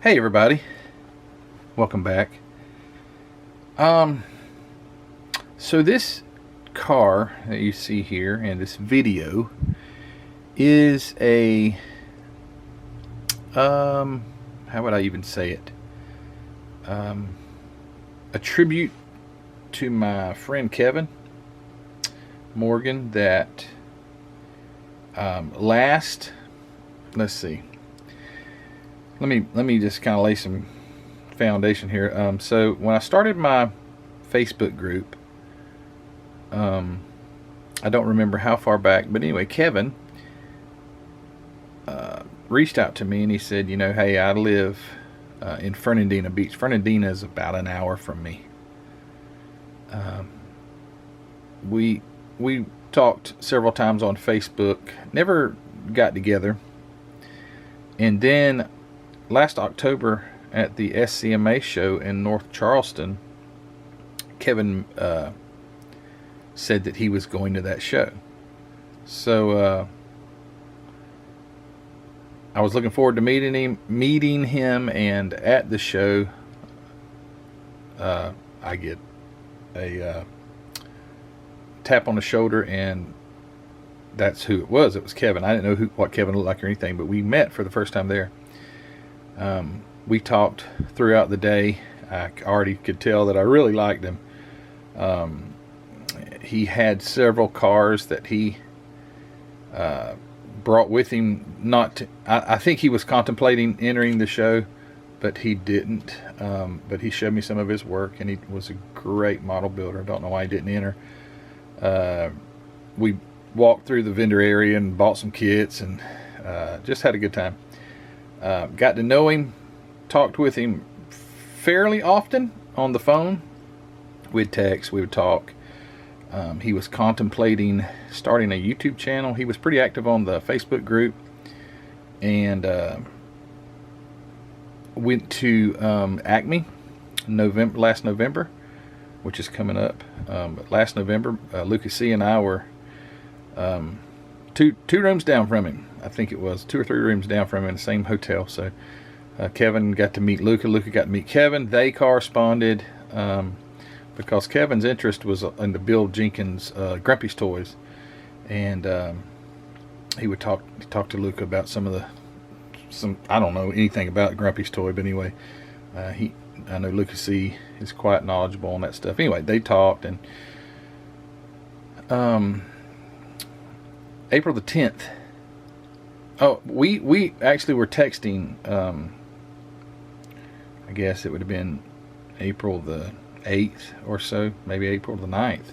Hey everybody, welcome back. So this car that you see here in this video is a how would I even say it? A tribute to my friend Kevin Morgan that let's see. Let me just kind of lay some foundation here. So when I started my Facebook group, I don't remember how far back, but anyway, Kevin reached out to me and he said, you know, hey, I live in Fernandina Beach. Fernandina is about an hour from me. We talked several times on Facebook, never got together, and then last October at the SCMA show in North Charleston, Kevin said that he was going to that show. So I was looking forward to meeting him, and at the show I get a tap on the shoulder, and that's who it was. It was Kevin. I didn't know what Kevin looked like or anything, but we met for the first time there. We talked throughout the day. I already could tell that I really liked him. He had several cars that he brought with him. I think he was contemplating entering the show, but he didn't. But he showed me some of his work, and he was a great model builder. I don't know why he didn't enter. We walked through the vendor area and bought some kits, and just had a good time. Got to know him, talked with him fairly often on the phone. We'd text, we would talk. He was contemplating starting a YouTube channel. He was pretty active on the Facebook group, and went to Acme last November, which is coming up. But last November, Lucas C. and I were two rooms down from him. I think it was 2 or 3 rooms down from him in the same hotel. So Kevin got to meet Luca. Luca got to meet Kevin. They corresponded because Kevin's interest was in the Bill Jenkins Grumpy's toys, and he would talk to Luca about some I don't know anything about Grumpy's toy, but anyway, I know Lucas C is quite knowledgeable on that stuff. Anyway, they talked, and April the 10th. Oh, we actually were texting. I guess it would have been April the 8th or so, maybe April the 9th.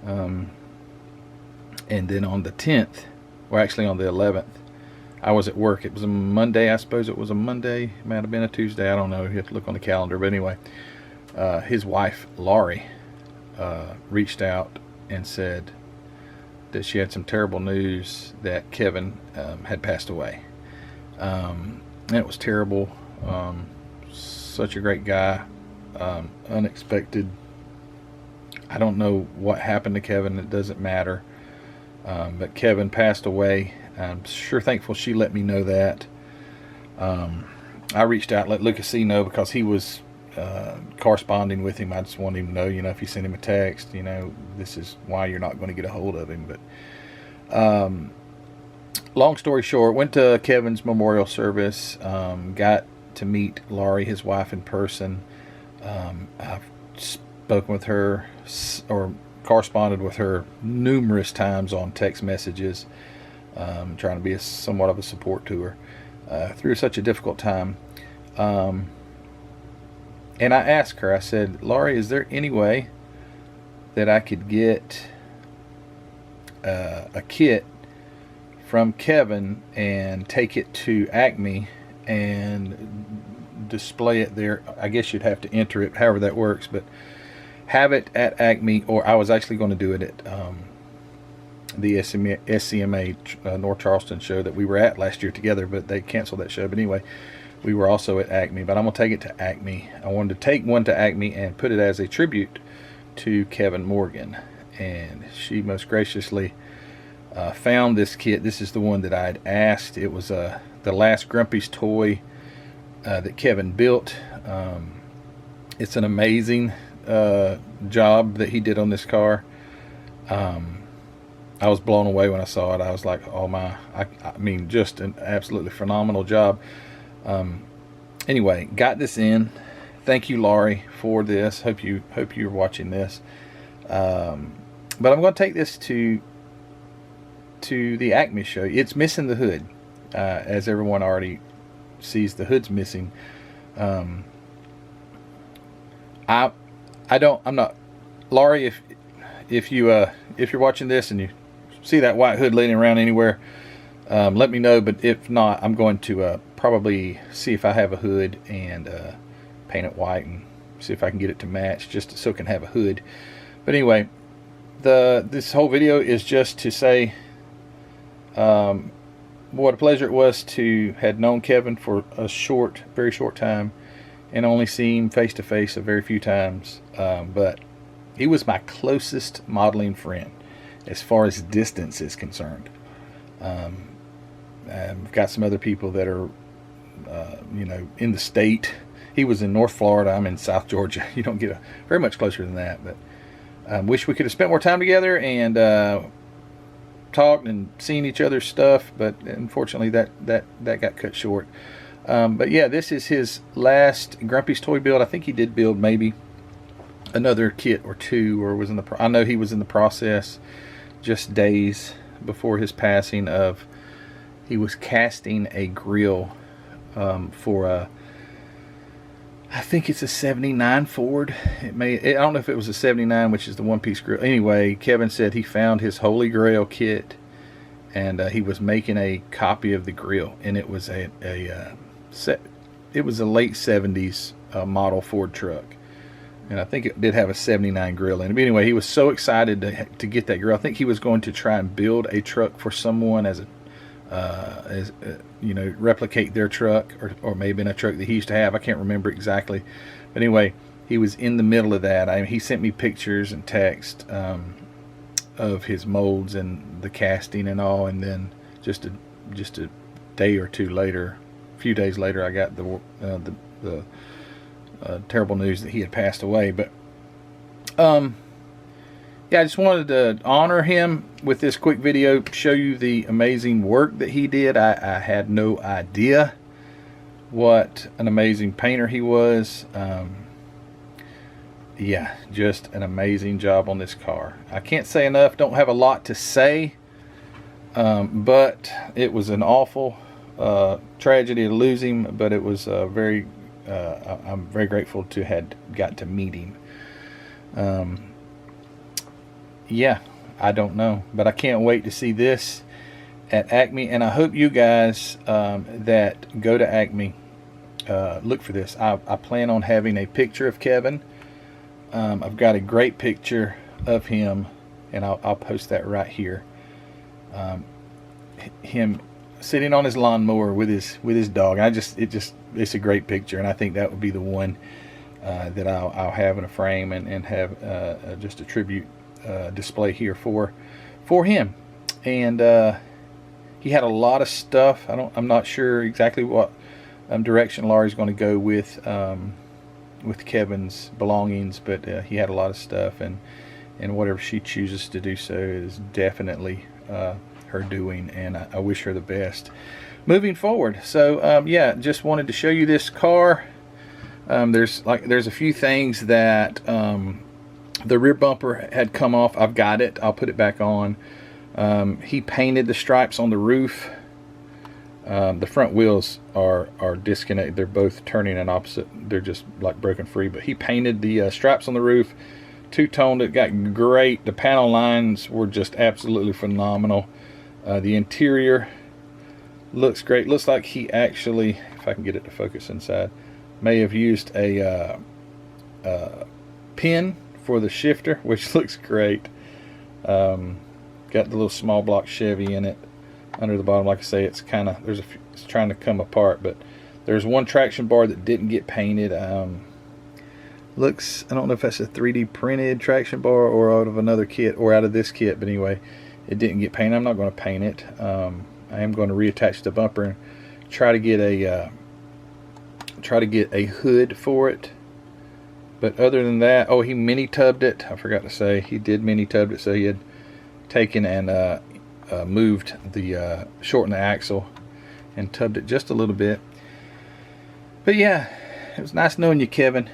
And then on the 10th, or actually on the 11th, I was at work. It was a Monday, I suppose it was a Monday. It might have been a Tuesday, I don't know. You have to look on the calendar. But anyway, his wife, Laurie, reached out and said that she had some terrible news that Kevin had passed away. And it was terrible. Such a great guy. Unexpected. I don't know what happened to Kevin. It doesn't matter. But Kevin passed away. I'm sure thankful she let me know that. I reached out and let Lucas C know because he was corresponding with him. I just wanted him to know, you know, if you send him a text, you know, this is why you're not going to get a hold of him. But long story short, went to Kevin's memorial service, got to meet Laurie, his wife, in person. I've spoken with her or corresponded with her numerous times on text messages, trying to be somewhat of a support to her through such a difficult time. And I asked her, I said, Laurie, is there any way that I could get a kit from Kevin and take it to Acme and display it there? I guess you'd have to enter it, however that works, but have it at Acme, or I was actually going to do it at the SCMA North Charleston show that we were at last year together, but they canceled that show. But anyway, we were also at Acme, but I'm going to take it to Acme. I wanted to take one to Acme and put it as a tribute to Kevin Morgan, and she most graciously found this kit. This is the one that I had asked. It was the last Grumpy's toy that Kevin built. It's an amazing job that he did on this car. I was blown away when I saw it. I was like, oh my, I mean, just an absolutely phenomenal job. Anyway, got this in. Thank you, Laurie, for this. Hope you're watching this. But I'm going to take this to the Acme show. It's missing the hood, as everyone already sees. The hood's missing. I'm not, Laurie, if you're watching this and you see that white hood laying around anywhere, let me know. But if not, I'm going to probably see if I have a hood and paint it white and see if I can get it to match, just so it can have a hood. But anyway, this whole video is just to say what a pleasure it was to had known Kevin for a very short time, and only seen him face to face a very few times. But he was my closest modeling friend as far as distance is concerned. I've got some other people that are in the state. He was in North Florida. I'm in South Georgia. You don't get very much closer than that. But wish we could have spent more time together and talked and seen each other's stuff. But unfortunately, that got cut short. But yeah, this is his last Grumpy's Toy build. I think he did build maybe another kit or two, or was in the. I know he was in the process just days before his passing of. He was casting a grill for a. I think it's a 79 Ford. I don't know if it was a 79, which is the one-piece grill. Anyway, Kevin said he found his Holy Grail kit, and he was making a copy of the grill, and it was it was a late 70s model Ford truck, and I think it did have a 79 grill in it. But anyway, he was so excited to get that grill. I think he was going to try and build a truck for someone as replicate their truck, or maybe in a truck that he used to have. I can't remember exactly, but anyway, he was in the middle of that. He sent me pictures and text of his molds and the casting and all, and then just a day or two later, a few days later, I got the terrible news that he had passed away. But yeah, I just wanted to honor him with this quick video, show you the amazing work that he did. I had no idea what an amazing painter he was. Yeah, just an amazing job on this car. I can't say enough, don't have a lot to say, but it was an awful tragedy to lose him, but it was I'm very grateful to had got to meet him. Yeah, I don't know, but I can't wait to see this at Acme, and I hope you guys that go to Acme look for this. I plan on having a picture of Kevin. I've got a great picture of him, and I'll post that right here. Him sitting on his lawnmower with his dog. It's a great picture, and I think that would be the one that I'll have in a frame and have just a tribute display here for him. And he had a lot of stuff. I'm not sure exactly what direction Laurie's going to go with Kevin's belongings, but he had a lot of stuff, and whatever she chooses to do so is definitely her doing, and I wish her the best moving forward. So yeah, just wanted to show you this car. There's a few things that the rear bumper had come off. I've got it. I'll put it back on. He painted the stripes on the roof. The front wheels are disconnected. They're both turning in opposite. They're just like broken free. But he painted the stripes on the roof. Two-toned it. Got great. The panel lines were just absolutely phenomenal. The interior looks great. Looks like he actually, if I can get it to focus inside, may have used a pin for the shifter, which looks great. Got the little small block Chevy in it under the bottom. Like I say, it's kind of, it's trying to come apart, but there's one traction bar that didn't get painted. Looks, I don't know if that's a 3D printed traction bar or out of another kit or out of this kit, but anyway, it didn't get painted. I'm not going to paint it. I am going to reattach the bumper and try to get try to get a hood for it. But other than that, oh, he mini tubbed it. I forgot to say, he did mini tubbed it, so he had taken and moved the shortened the axle and tubbed it just a little bit. But yeah, it was nice knowing you, Kevin.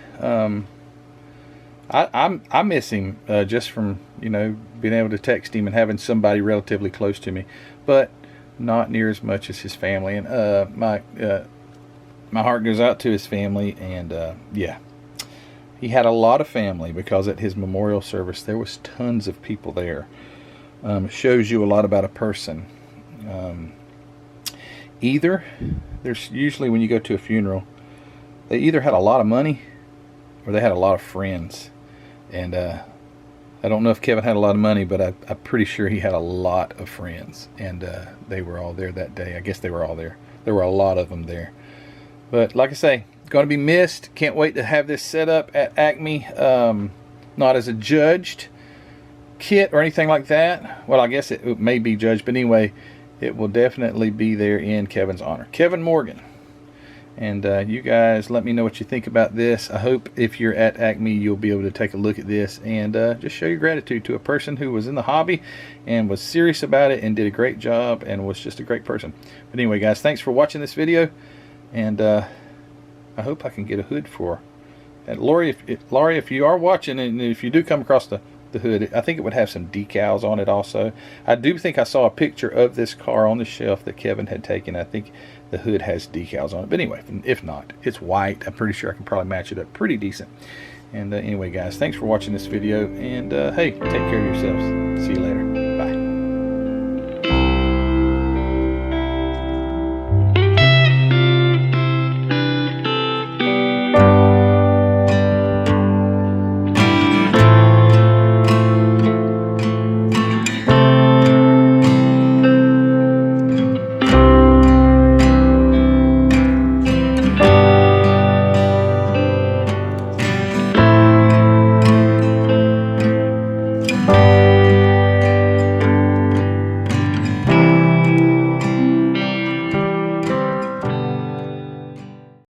I miss him just from, you know, being able to text him and having somebody relatively close to me, but not near as much as his family. And my heart goes out to his family. And yeah, he had a lot of family, because at his memorial service there was tons of people there. It shows you a lot about a person. Either there's usually, when you go to a funeral, they either had a lot of money or they had a lot of friends. And I don't know if Kevin had a lot of money, but I'm pretty sure he had a lot of friends. And they were all there that day. I guess they were all there. There were a lot of them there. But like I say, going to be missed. Can't wait to have this set up at Acme. Not as a judged kit or anything like that. Well, I guess it may be judged, but anyway, it will definitely be there in Kevin's honor. Kevin Morgan. And you guys let me know what you think about this. I hope if you're at Acme, you'll be able to take a look at this and just show your gratitude to a person who was in the hobby and was serious about it and did a great job and was just a great person. But anyway, guys, thanks for watching this video. And I hope I can get a hood for. And Laurie, if you are watching, and if you do come across the hood, I think it would have some decals on it also. I do think I saw a picture of this car on the shelf that Kevin had taken. I think the hood has decals on it. But anyway, if not, it's white. I'm pretty sure I can probably match it up pretty decent. And anyway, guys, thanks for watching this video. And hey, take care of yourselves. See you later.